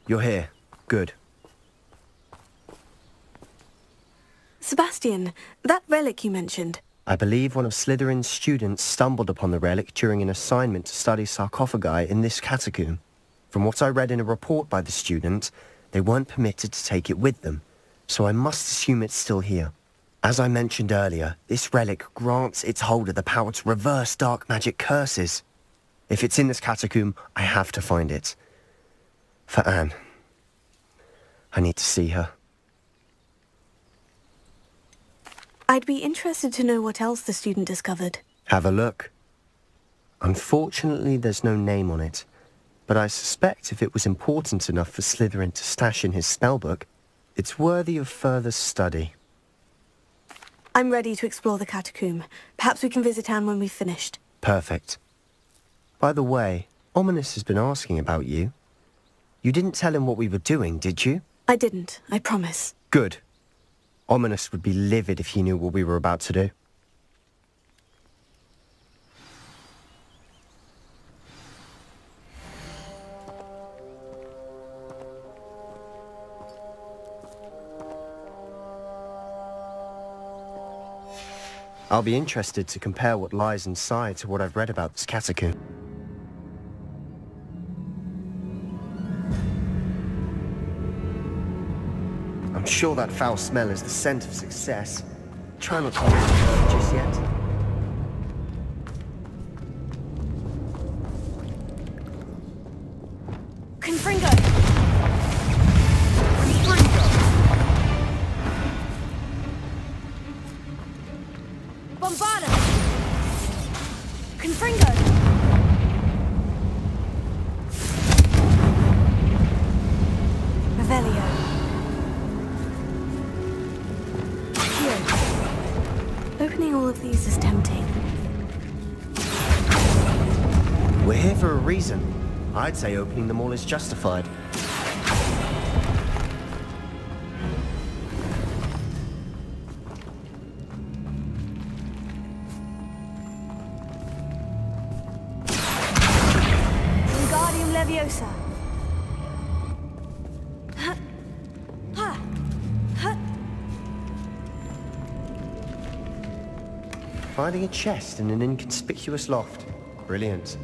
You're here. Good. Sebastian, that relic you mentioned. I believe one of Slytherin's students stumbled upon the relic during an assignment to study sarcophagi in this catacomb. From what I read in a report by the student, they weren't permitted to take it with them, so I must assume it's still here. As I mentioned earlier, this relic grants its holder the power to reverse dark magic curses. If it's in this catacomb, I have to find it. For Anne. I need to see her. I'd be interested to know what else the student discovered. Have a look. Unfortunately, there's no name on it, but I suspect if it was important enough for Slytherin to stash in his spellbook, it's worthy of further study. I'm ready to explore the catacomb. Perhaps we can visit Anne when we've finished. Perfect. By the way, Ominous has been asking about you. You didn't tell him what we were doing, did you? I didn't, I promise. Good. Ominous would be livid if he knew what we were about to do. I'll be interested to compare what lies inside to what I've read about this catacomb. I'm sure that foul smell is the scent of success. Try not to miss it just yet. Confringo! Bombarda! Confringo! Revelio. Opening all of these is tempting. We're here for a reason. I'd say opening them all is justified. Wingardium Leviosa. Finding a chest in an inconspicuous loft. Brilliant.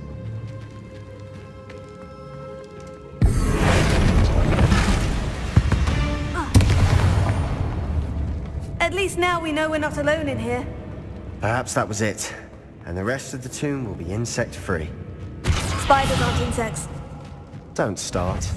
At least now we know we're not alone in here. Perhaps that was it. And the rest of the tomb will be insect-free. Spiders aren't insects. Don't start.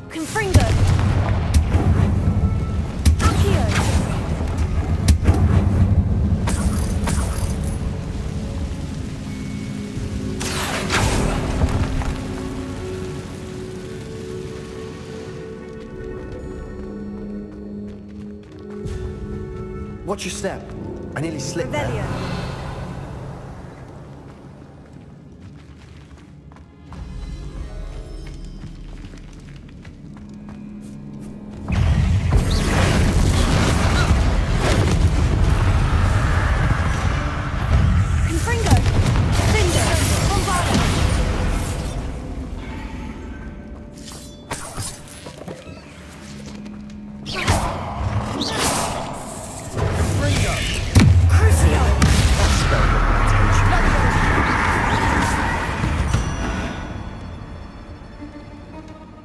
Confringo! Accio! Watch your step. I nearly slipped there. Revelio.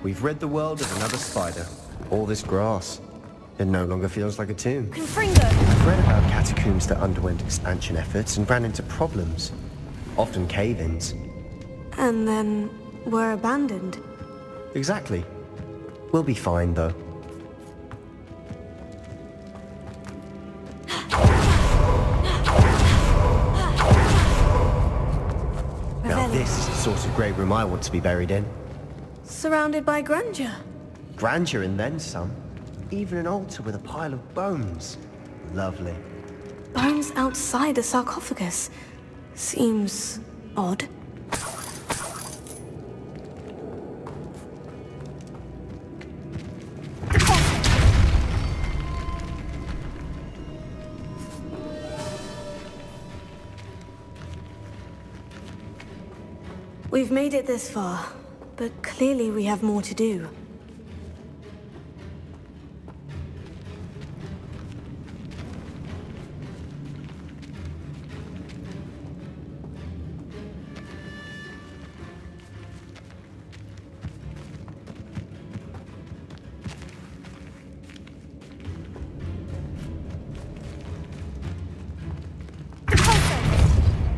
We've rid the world of another spider. All this grass. It no longer feels like a tomb. Confringo! I've read about catacombs that underwent expansion efforts and ran into problems. Often cave-ins. And then were abandoned. Exactly. We'll be fine, though. Now this is the sort of grey room I want to be buried in. Surrounded by grandeur. Grandeur and then some. Even an altar with a pile of bones. Lovely. Bones outside a sarcophagus. Seems odd. We've made it this far, but clearly we have more to do.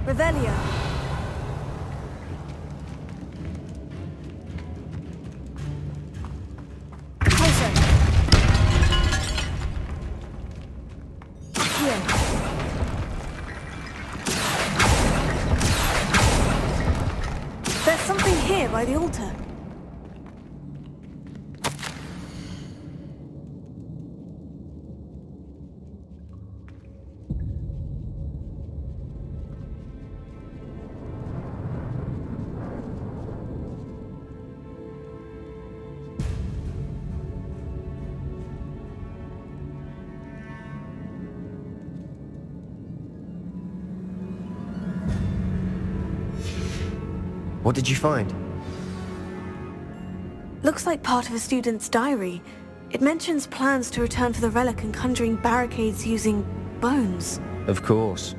Revelio. There's something here by the altar. What did you find? Looks like part of a student's diary. It mentions plans to return for the relic and conjuring barricades using bones. Of course.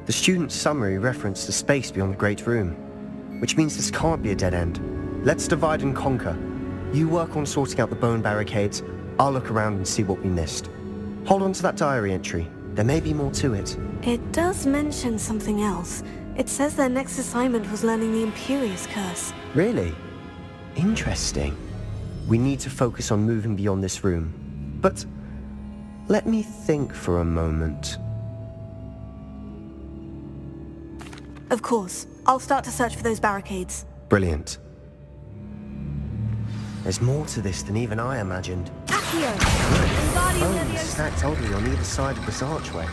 The student's summary referenced the space beyond the Great Room, which means this can't be a dead end. Let's divide and conquer. You work on sorting out the bone barricades, I'll look around and see what we missed. Hold on to that diary entry. There may be more to it. It does mention something else. It says their next assignment was learning the Imperious Curse. Really? Interesting. We need to focus on moving beyond this room. But let me think for a moment. Of course. I'll start to search for those barricades. Brilliant. There's more to this than even I imagined. Accio! Bones stacked oddly on either side of this archway.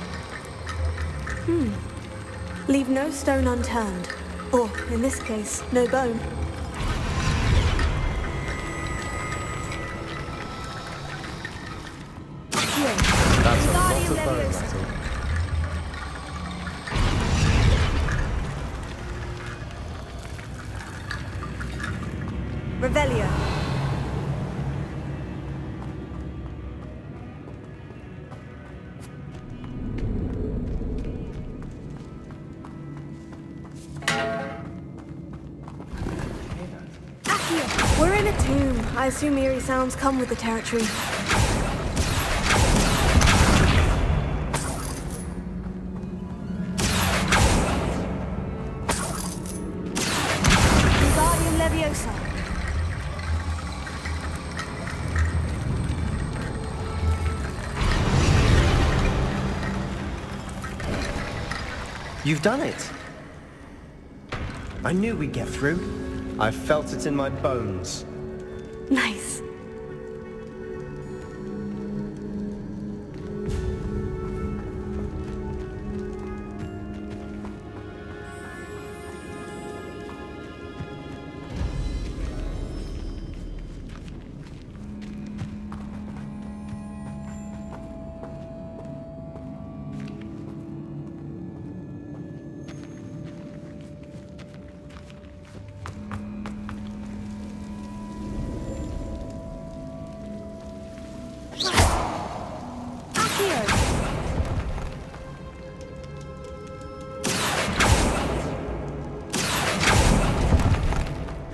Leave no stone unturned. Or, in this case, no bone. That's a lot of bone metal. Revelio. We're in a tomb. I assume eerie sounds come with the territory. Wingardium Leviosa. You've done it! I knew we'd get through. I felt it in my bones. Nice.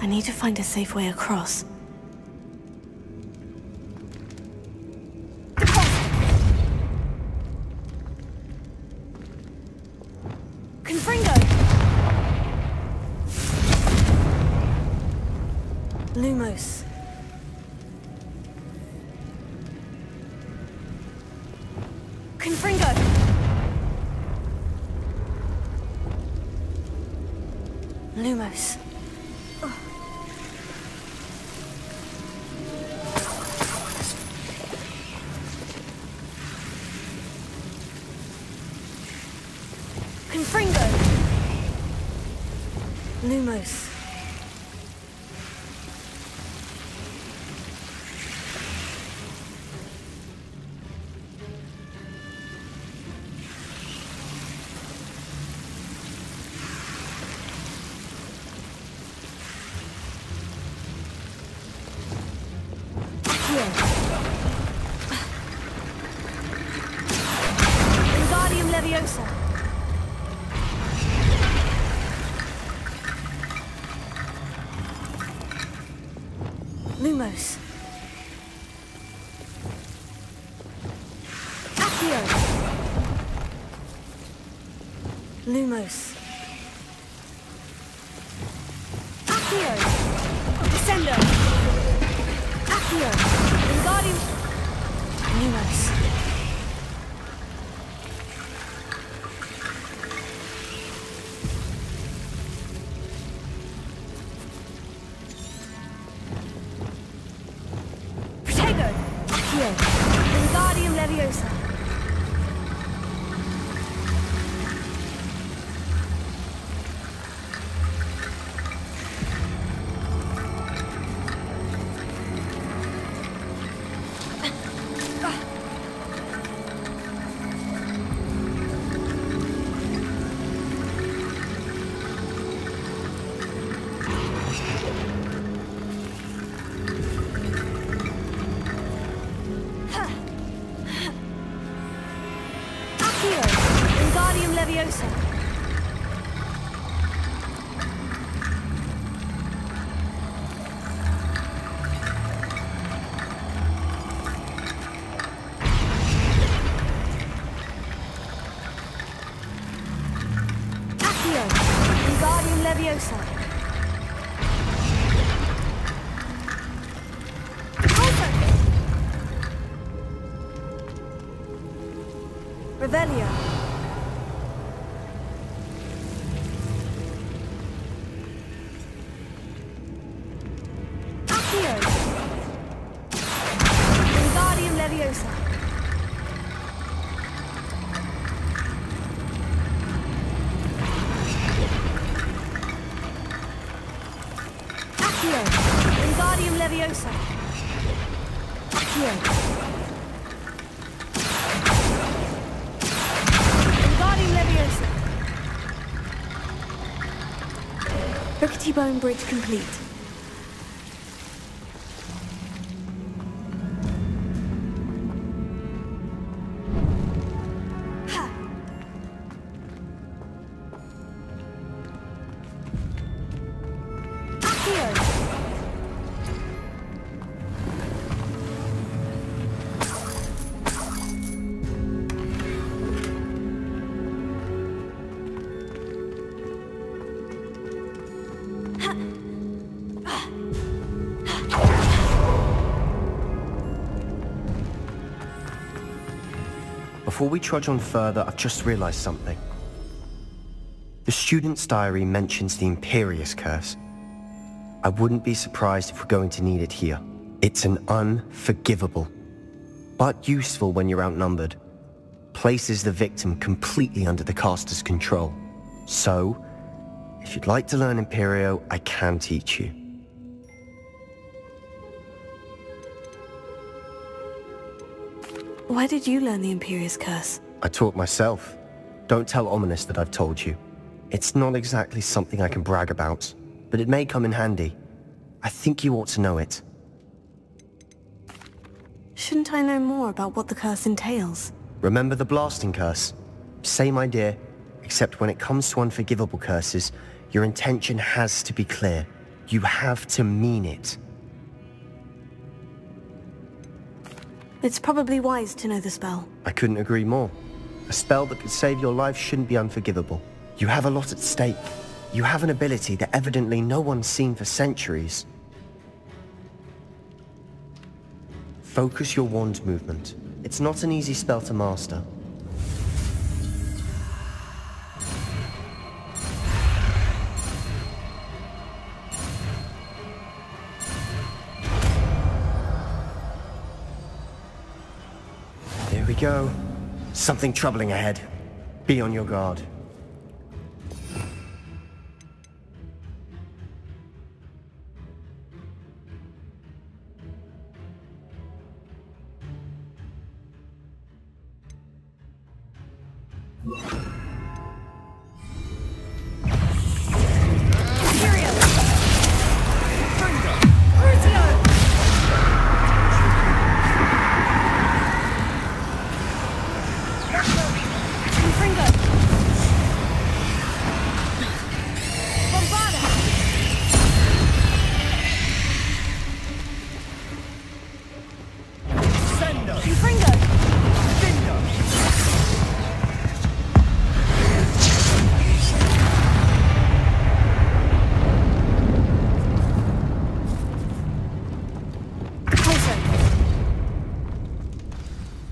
I need to find a safe way across. Lumos. Confringo! Lumos. Confringo! Lumos. Wingardium Leviosa. Lumos. Accio. Lumos. Accio. Descendo. Accio. Wingardium. Lumos. Wingardium Leviosa. Wingardium Leviosa. Accio. Wingardium Leviosa. Revelio. Accio. Wingardium Leviosa. Accio. Wingardium Leviosa. Accio. Rickety Bone Bridge complete. Before we trudge on further, I've just realized something. The student's diary mentions the Imperious Curse. I wouldn't be surprised if we're going to need it here. It's an unforgivable, but useful when you're outnumbered. Places the victim completely under the caster's control. So, if you'd like to learn Imperio, I can teach you. Why did you learn the Imperious Curse? I taught myself. Don't tell Ominous that I've told you. It's not exactly something I can brag about, but it may come in handy. I think you ought to know it. Shouldn't I know more about what the curse entails? Remember the blasting curse? Same idea, except when it comes to unforgivable curses, your intention has to be clear. You have to mean it. It's probably wise to know the spell. I couldn't agree more. A spell that could save your life shouldn't be unforgivable. You have a lot at stake. You have an ability that evidently no one's seen for centuries. Focus your wand movement. It's not an easy spell to master. There we go. Something troubling ahead. Be on your guard.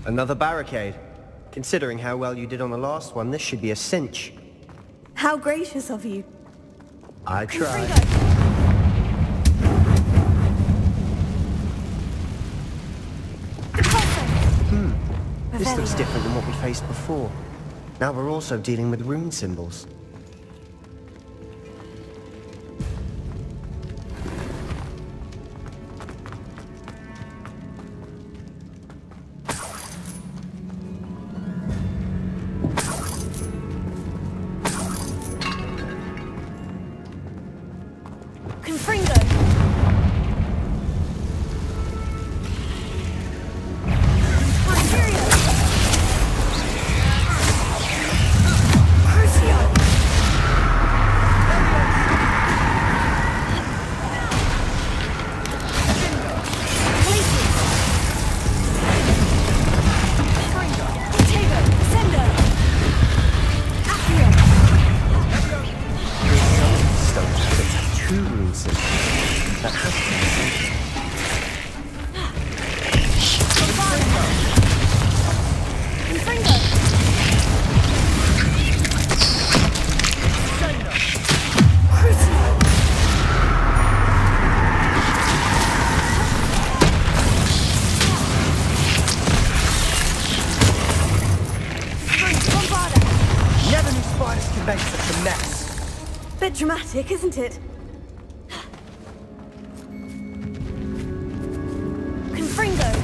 Another barricade. Considering how well you did on the last one, this should be a cinch. How gracious of you. I tried. This looks different than what we faced before. Now we're also dealing with rune symbols. Dramatic, isn't it? Confringo!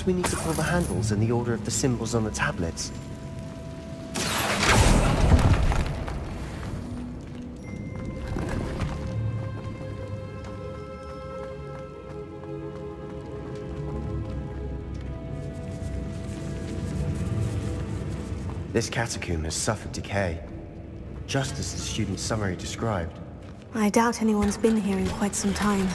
We need to pull the handles in the order of the symbols on the tablets. This catacomb has suffered decay, just as the student's summary described. I doubt anyone's been here in quite some time.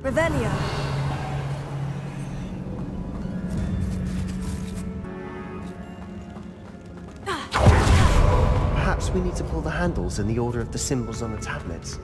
Revelio. Perhaps we need to pull the handles in the order of the symbols on the tablets.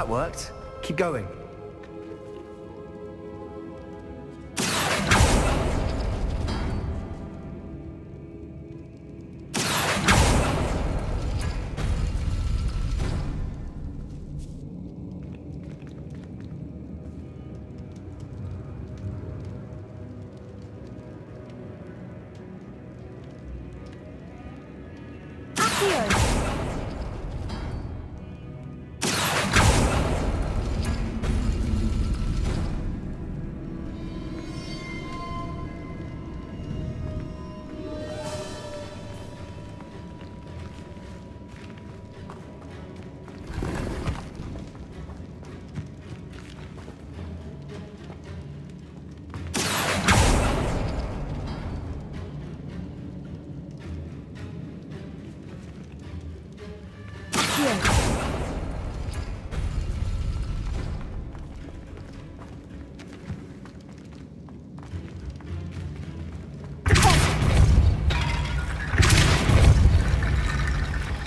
that worked. Keep going.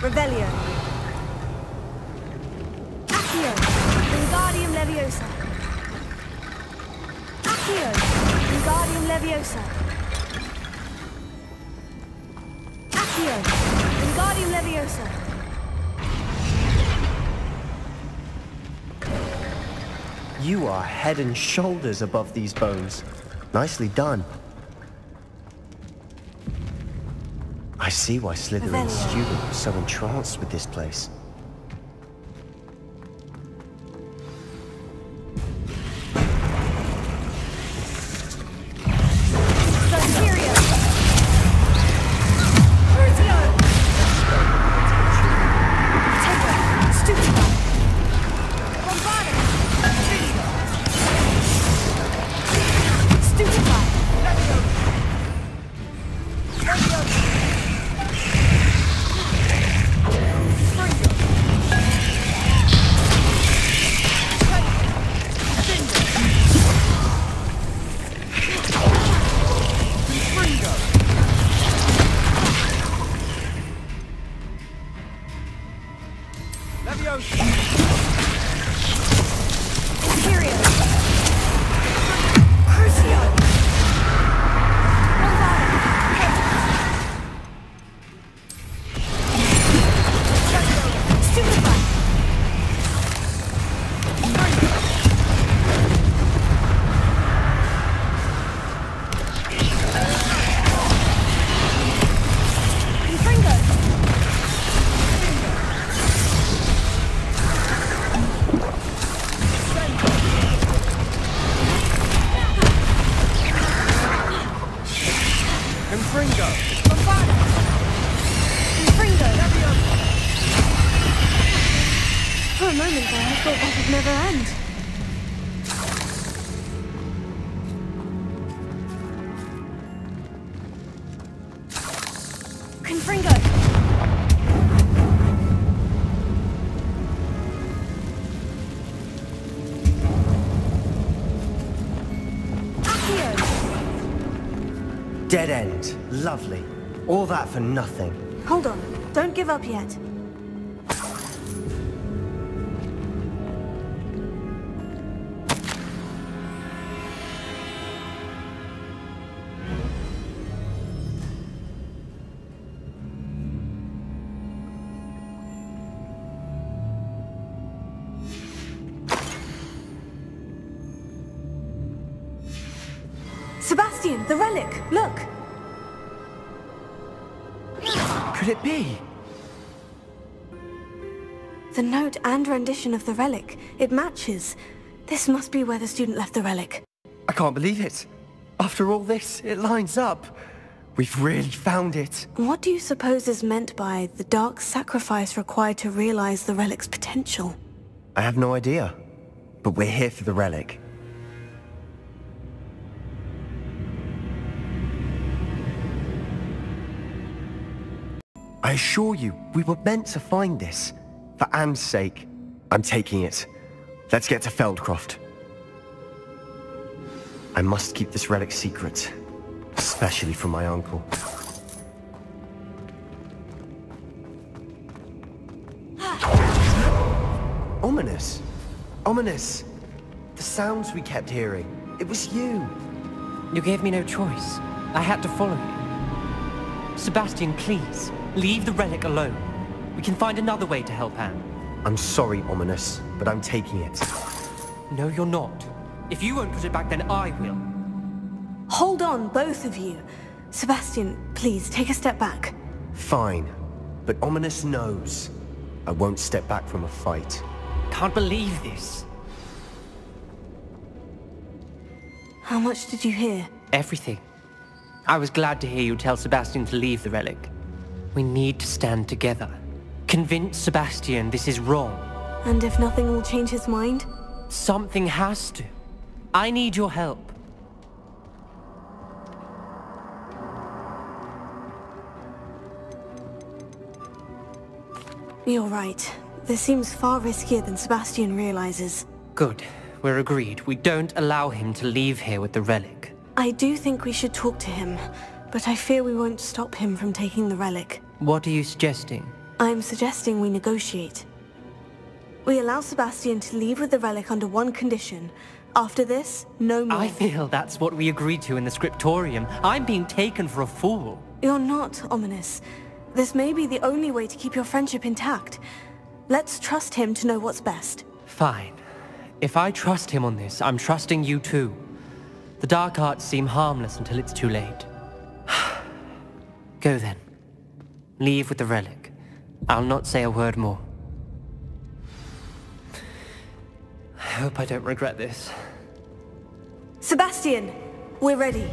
Revelio. Accio. Wingardium Leviosa. Accio. Wingardium Leviosa. Accio. Wingardium Leviosa. You are head and shoulders above these bones. Nicely done. I see why Slytherin's student was so entranced with this place. For a moment there, I thought that would never end. Confringo! Accio! Dead end. Lovely. All that for nothing. Hold on. Don't give up yet. Sebastian, the relic! Look! Could it be? The note and rendition of the relic. It matches. This must be where the student left the relic. I can't believe it. After all this, it lines up. We've really found it. What do you suppose is meant by the dark sacrifice required to realize the relic's potential? I have no idea. But we're here for the relic. I assure you, we were meant to find this. For Anne's sake. I'm taking it. Let's get to Feldcroft. I must keep this relic secret. Especially from my uncle. Ominous. Ominous! The sounds we kept hearing. It was you. You gave me no choice. I had to follow you. Sebastian, please, leave the relic alone. We can find another way to help Anne. I'm sorry, Ominous, but I'm taking it. No, you're not. If you won't put it back, then I will. Hold on, both of you. Sebastian, please, take a step back. Fine, but Ominous knows. I won't step back from a fight. Can't believe this. How much did you hear? Everything. I was glad to hear you tell Sebastian to leave the relic. We need to stand together. Convince Sebastian this is wrong. And if nothing will change his mind? Something has to. I need your help. You're right. This seems far riskier than Sebastian realizes. Good. We're agreed. We don't allow him to leave here with the relic. I do think we should talk to him, but I fear we won't stop him from taking the relic. What are you suggesting? I'm suggesting we negotiate. We allow Sebastian to leave with the relic under one condition. After this, no more. I feel that's what we agreed to in the scriptorium. I'm being taken for a fool. You're not, Ominous. This may be the only way to keep your friendship intact. Let's trust him to know what's best. Fine. If I trust him on this, I'm trusting you too. The dark arts seem harmless until it's too late. Go then. Leave with the relic. I'll not say a word more. I hope I don't regret this. Sebastian! We're ready.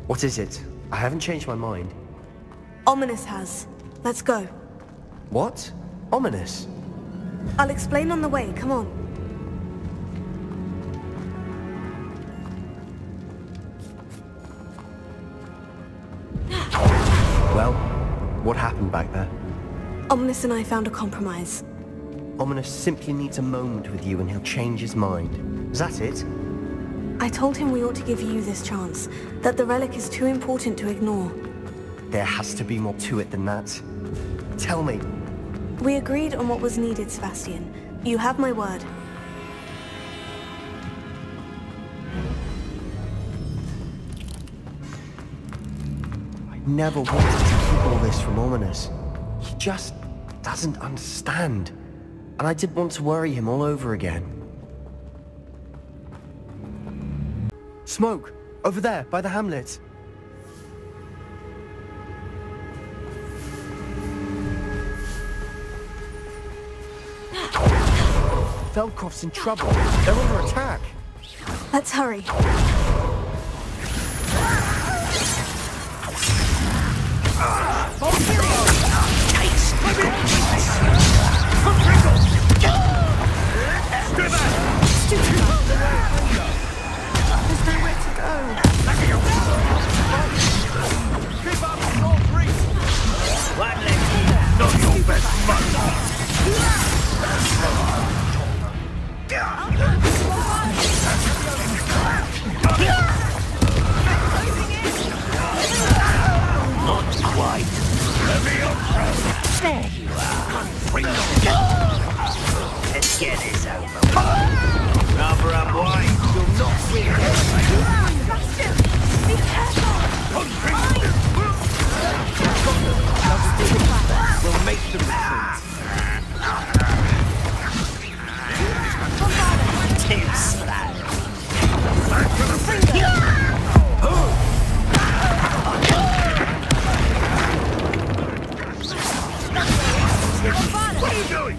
What is it? I haven't changed my mind. Ominous has. Let's go. What? Ominous? I'll explain on the way, come on. Well, what happened back there? Ominous and I found a compromise. Ominous simply needs a moment with you and he'll change his mind. Is that it? I told him we ought to give you this chance, that the relic is too important to ignore. There has to be more to it than that. Tell me. We agreed on what was needed, Sebastian. You have my word. I never wanted to keep all this from Ominous. He just doesn't understand. And I didn't want to worry him all over again. Smoke! Over there, by the hamlet. Feldcroft's in trouble. They're under attack. Let's hurry. There's nowhere to go. Keep up with all three! One leg, not your best month! Not quite. There you are. Bring it on. Let's get this over with. Cover up wide. You'll not win. Sebastian, be careful. We'll make the retreat. Tips that. What are you doing?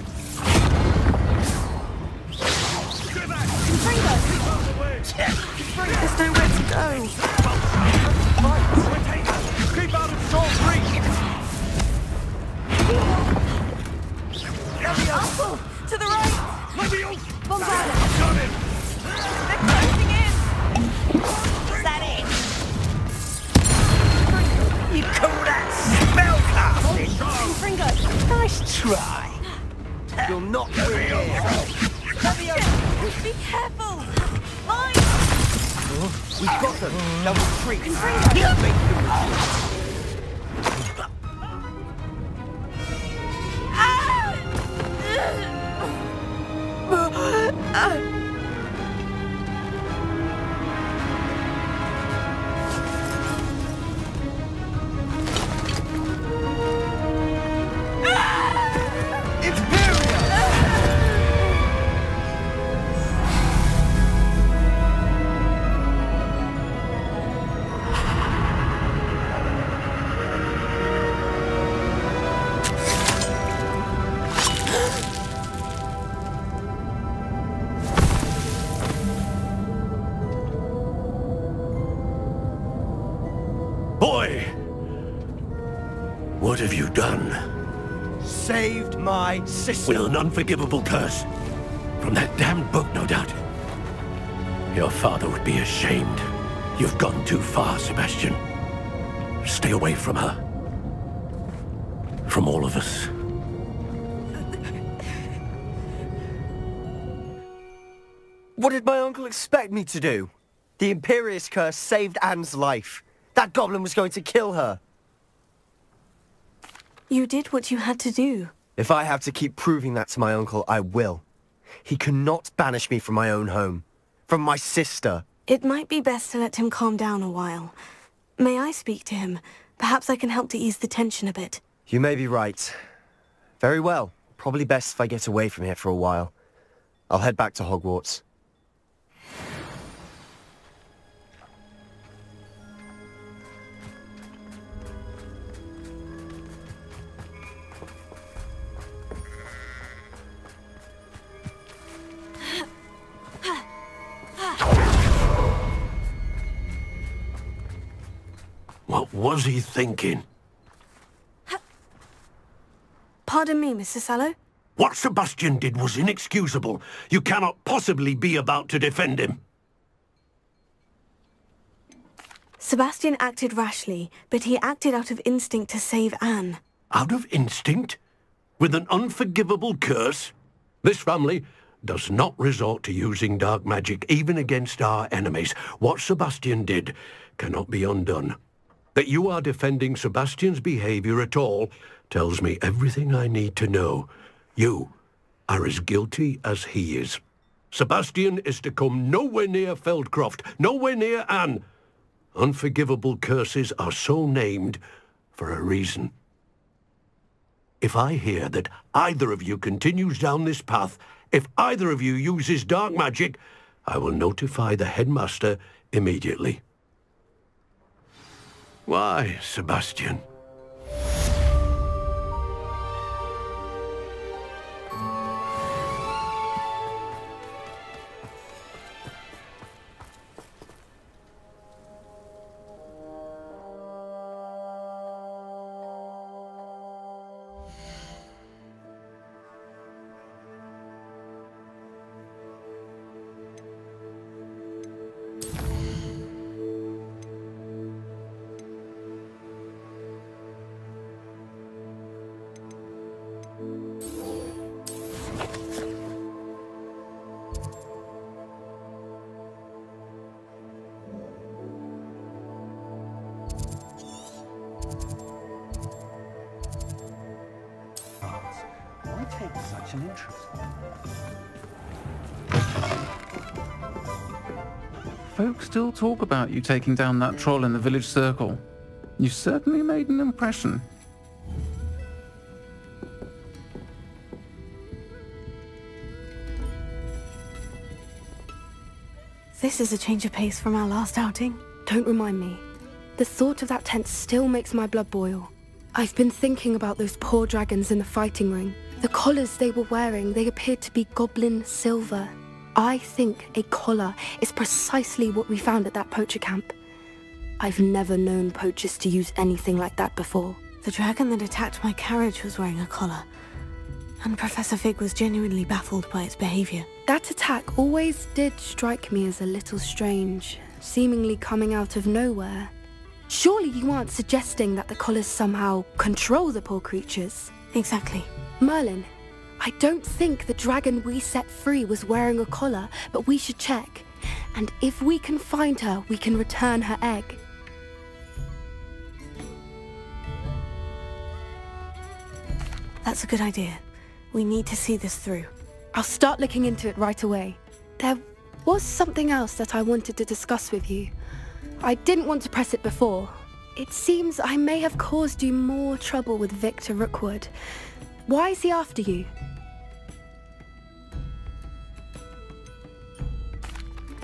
Get back! There's nowhere to go. Keep out of storm reach! Uncle, to the right. Bombarded. Got it! They're closing in. Is that it? You call that spellcasting? Fringo. Nice try. You'll not win. Be careful. Mine. We've got them. Now retreat. Make them What have you done? Saved my sister. With an unforgivable curse. From that damned book, no doubt. Your father would be ashamed. You've gone too far, Sebastian. Stay away from her. From all of us. What did my uncle expect me to do? The Imperious curse saved Anne's life. That goblin was going to kill her. You did what you had to do. If I have to keep proving that to my uncle, I will. He cannot banish me from my own home. From my sister. It might be best to let him calm down a while. May I speak to him? Perhaps I can help to ease the tension a bit. You may be right. Very well. Probably best if I get away from here for a while. I'll head back to Hogwarts. What was he thinking? Pardon me, Mr. Sallow? What Sebastian did was inexcusable. You cannot possibly be about to defend him. Sebastian acted rashly, but he acted out of instinct to save Anne. Out of instinct? With an unforgivable curse? This family does not resort to using dark magic even against our enemies. What Sebastian did cannot be undone. That you are defending Sebastian's behavior at all tells me everything I need to know. You are as guilty as he is. Sebastian is to come nowhere near Feldcroft, nowhere near Anne. Unforgivable curses are so named for a reason. If I hear that either of you continues down this path, if either of you uses dark magic, I will notify the headmaster immediately. Why, Sebastian? Why take such an interest? Folks still talk about you taking down that troll in the village circle. You certainly made an impression. This is a change of pace from our last outing. Don't remind me. The thought of that tent still makes my blood boil. I've been thinking about those poor dragons in the fighting ring. The collars they were wearing, they appeared to be goblin silver. I think a collar is precisely what we found at that poacher camp. I've never known poachers to use anything like that before. The dragon that attacked my carriage was wearing a collar, and Professor Fig was genuinely baffled by its behavior. That attack always did strike me as a little strange, seemingly coming out of nowhere. Surely you aren't suggesting that the collars somehow control the poor creatures? Exactly. Merlin, I don't think the dragon we set free was wearing a collar, but we should check. And if we can find her, we can return her egg. That's a good idea. We need to see this through. I'll start looking into it right away. There was something else that I wanted to discuss with you. I didn't want to press it before. It seems I may have caused you more trouble with Victor Rookwood. Why is he after you?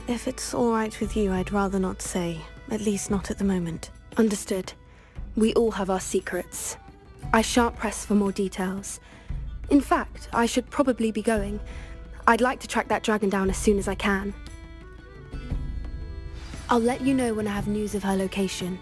If it's all right with you, I'd rather not say. At least not at the moment. Understood. We all have our secrets. I shan't press for more details. In fact, I should probably be going. I'd like to track that dragon down as soon as I can. I'll let you know when I have news of her location.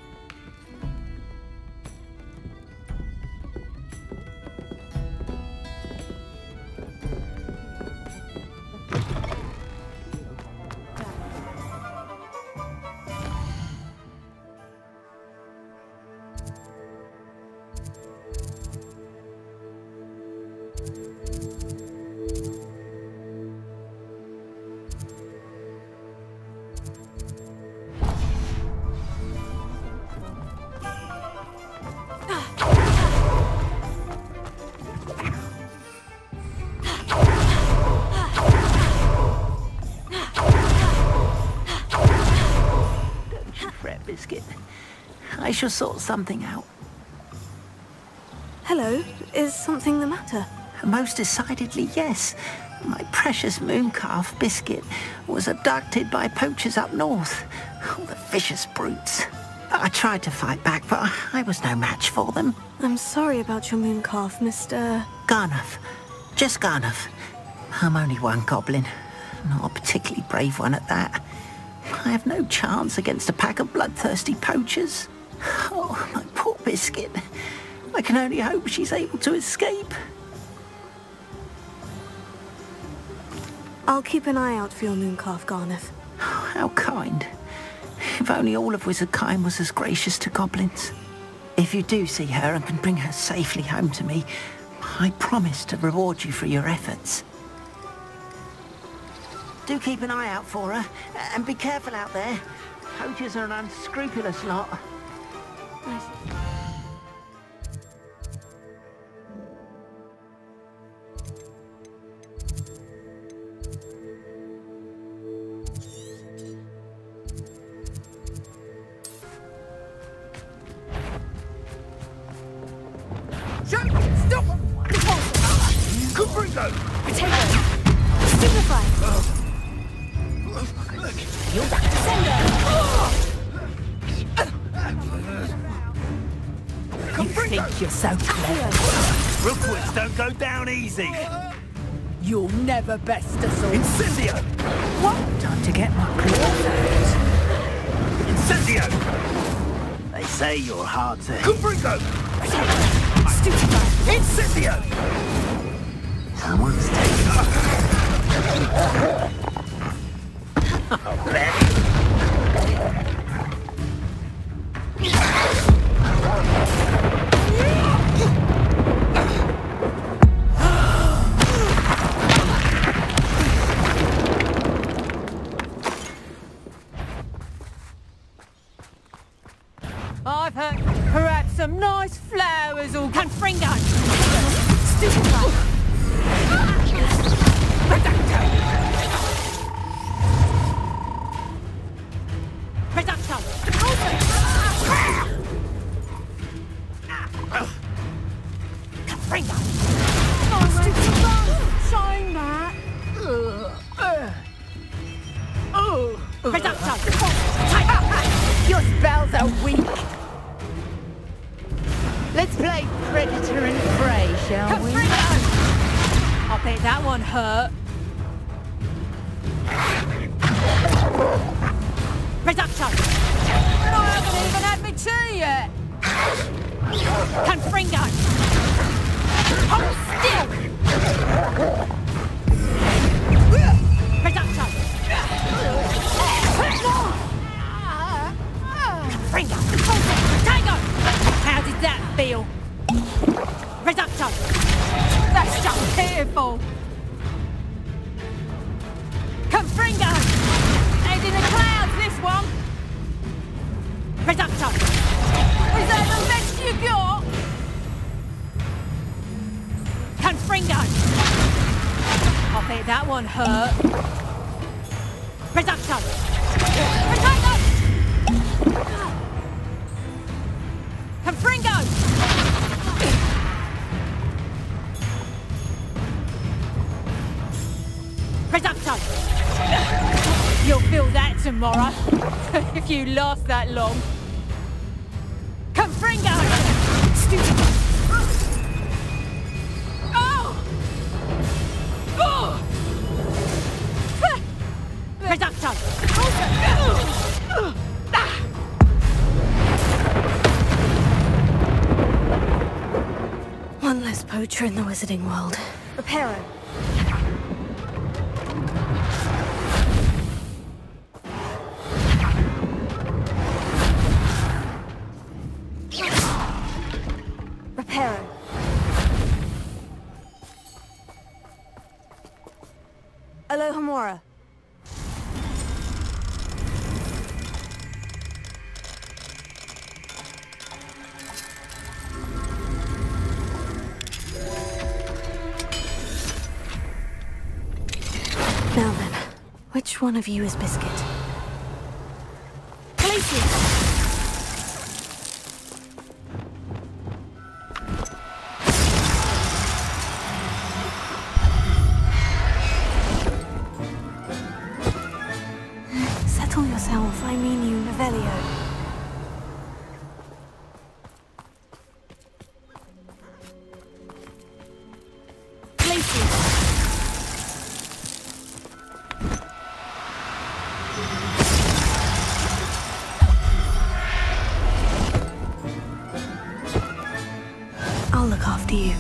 you fret, Biscuit. I shall sort something out. Hello, is something the matter? Most decidedly, yes. My precious moon calf, Biscuit, was abducted by poachers up north. Oh, the vicious brutes. I tried to fight back, but I was no match for them. I'm sorry about your moon calf, Mr... Garnuff. Just Garnuff. I'm only one goblin. Not a particularly brave one at that. I have no chance against a pack of bloodthirsty poachers. Oh, my poor Biscuit. I can only hope she's able to escape. I'll keep an eye out for your moon calf, Garnuff. Oh, how kind. If only all of Wizardkind was as gracious to goblins. If you do see her and can bring her safely home to me, I promise to reward you for your efforts. Do keep an eye out for her, and be careful out there. Poachers are an unscrupulous lot. Stop! Confringo! Potato! Stupefy! You're back to sender! You think you're so clever? Rookwoods don't go down easy. You'll never best us all. Incendio! What? Time to get my claws out. Incendio! They say you're hard to hit. Confringo! Stupefy! Incendio! Someone's taking I'll bet. I've heard perhaps some nice flowers or Confringo! Stupefy! Reducto! Confringo! Shine that! Reducto! Your spells are weak! Let's play predator and prey, shall we? I bet that one hurt. Reducto! I haven't even had my tea yet! Confringo! Hold still! Reducto! Confringo! Tango! How did that feel? Reducto! That's just pitiful! Confringo! Head in the clouds, this one! Reducto! Is that the best you got? Confringo! I bet that one hurt. Reducto! Reducto! Confringo! Reducto! You'll feel that tomorrow, if you last that long. Confringo! Stupid! Oh! Oh! Reducto! One less poacher in the wizarding world. Reparo. Reparo. Alohomora. Now then, which one of you is Biscuit? Places! Revelio. I'll look after you.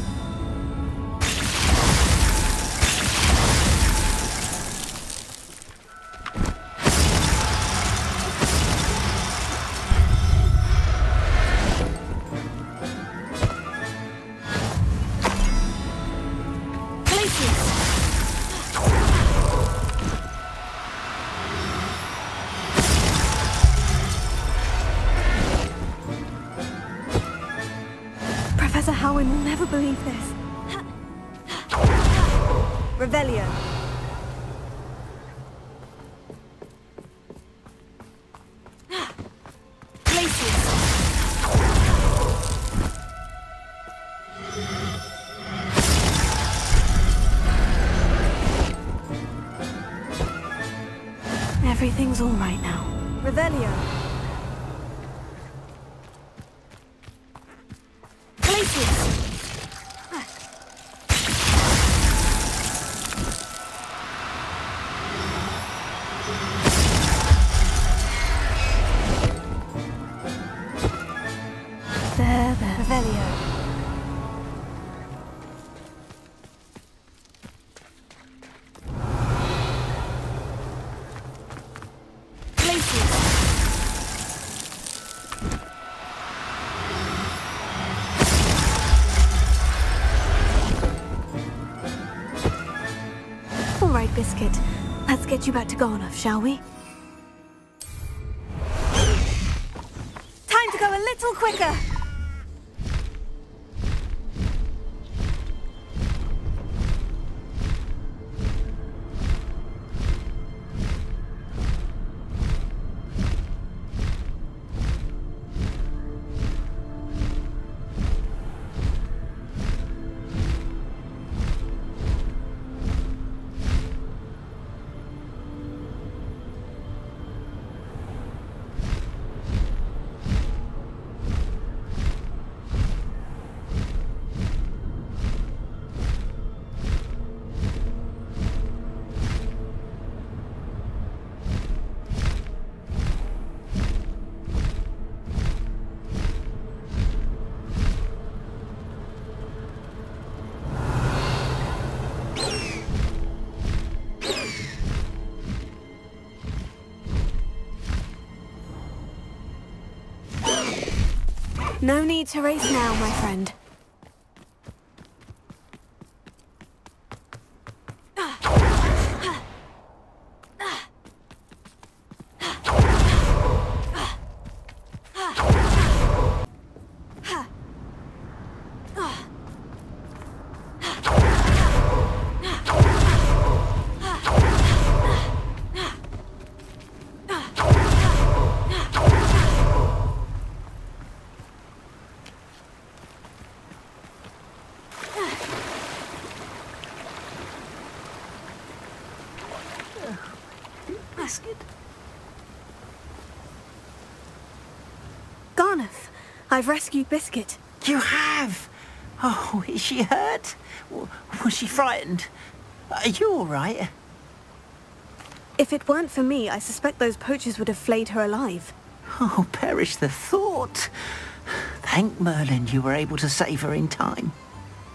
Professor Howin will never believe this. Revelio. Everything's all right now. Revelio. There. Revelio. All right, Biscuit. Let's get you back to Garnoff, shall we? Time to go a little quicker! No need to race now, my friend. Garnoff, I've rescued Biscuit. You have? Oh, is she hurt? Was she frightened? Are you all right? If it weren't for me, I suspect those poachers would have flayed her alive. Oh, perish the thought. Thank Merlin you were able to save her in time.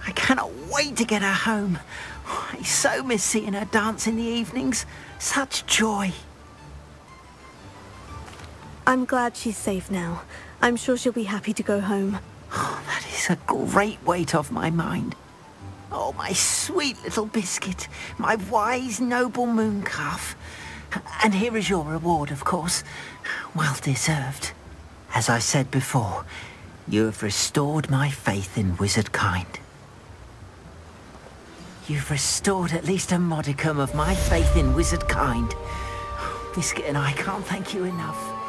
I cannot wait to get her home. I so miss seeing her dance in the evenings. Such joy. I'm glad she's safe now. I'm sure she'll be happy to go home. Oh, that is a great weight off my mind. Oh, my sweet little Biscuit, my wise, noble mooncalf. And here is your reward, of course. Well deserved. As I said before, you have restored my faith in wizard kind. You've restored at least a modicum of my faith in wizard kind. Biscuit and I can't thank you enough.